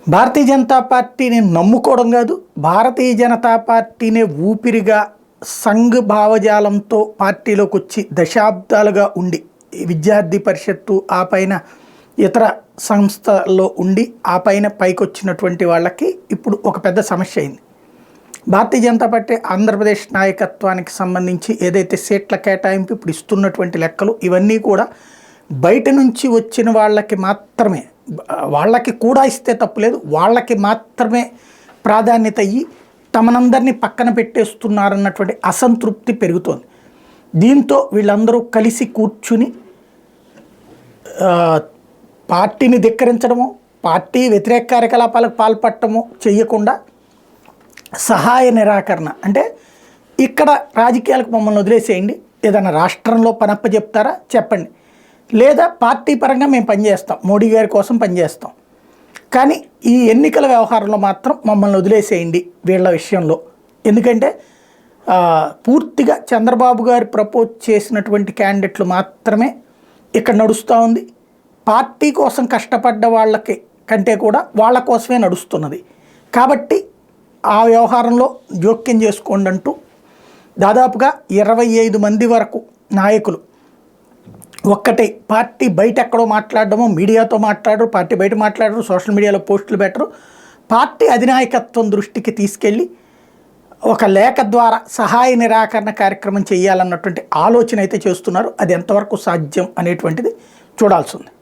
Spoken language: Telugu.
భారతీయ జనతా పార్టీని నమ్ముకోవడం కాదు, భారతీయ జనతా పార్టీనే ఊపిరిగా సంఘ్ భావజాలంతో పార్టీలోకి వచ్చి దశాబ్దాలుగా ఉండి విద్యార్థి పరిషత్తు ఆ పైన ఇతర సంస్థల్లో ఉండి ఆ పైన పైకొచ్చినటువంటి వాళ్ళకి ఇప్పుడు ఒక పెద్ద సమస్య అయింది. భారతీయ జనతా పార్టీ ఆంధ్రప్రదేశ్ నాయకత్వానికి సంబంధించి ఏదైతే సీట్ల కేటాయింపు ఇప్పుడు ఇస్తున్నటువంటి లెక్కలు ఇవన్నీ కూడా బయట నుంచి వచ్చిన వాళ్ళకి మాత్రమే, వాళ్ళకి కూడా ఇస్తే తప్పులేదు, వాళ్ళకి మాత్రమే ప్రాధాన్యత అయ్యి తమనందరినీ పక్కన పెట్టేస్తున్నారన్నటువంటి అసంతృప్తి పెరుగుతోంది. దీంతో వీళ్ళందరూ కలిసి కూర్చుని పార్టీని ధిక్కరించడము, పార్టీ వ్యతిరేక కార్యకలాపాలకు పాల్పడటము చేయకుండా సహాయ నిరాకరణ, అంటే ఇక్కడ రాజకీయాలకు మమ్మల్ని వదిలేసేయండి, ఏదైనా రాష్ట్రంలో పనప్ప చెప్తారా చెప్పండి, లేదా పార్టీ పరంగా మేము పనిచేస్తాం, మోడీ గారి కోసం పనిచేస్తాం, కానీ ఈ ఎన్నికల వ్యవహారంలో మాత్రం మమ్మల్ని వదిలేసేయండి వీళ్ళ విషయంలో. ఎందుకంటే పూర్తిగా చంద్రబాబు గారు ప్రపోజ్ చేసినటువంటి క్యాండిడేట్లు మాత్రమే ఇక్కడ నడుస్తూ ఉంది. పార్టీ కోసం కష్టపడ్డ వాళ్ళకి కంటే కూడా వాళ్ళ కోసమే నడుస్తున్నది. కాబట్టి ఆ వ్యవహారంలో జోక్యం చేసుకోండి అంటూ దాదాపుగా 25 మంది వరకు నాయకులు ఒక్కటే పార్టీ బయట ఎక్కడో మాట్లాడడము, మీడియాతో మాట్లాడరు, పార్టీ బయట మాట్లాడరు, సోషల్ మీడియాలో పోస్టులు పెట్టరు, పార్టీ అధినాయకత్వం దృష్టికి తీసుకెళ్ళి ఒక లేఖ ద్వారా సహాయ నిరాకరణ కార్యక్రమం చేయాలన్నటువంటి ఆలోచన అయితే చేస్తున్నారు. అది ఎంతవరకు సాధ్యం అనేటువంటిది చూడాల్సి ఉంది.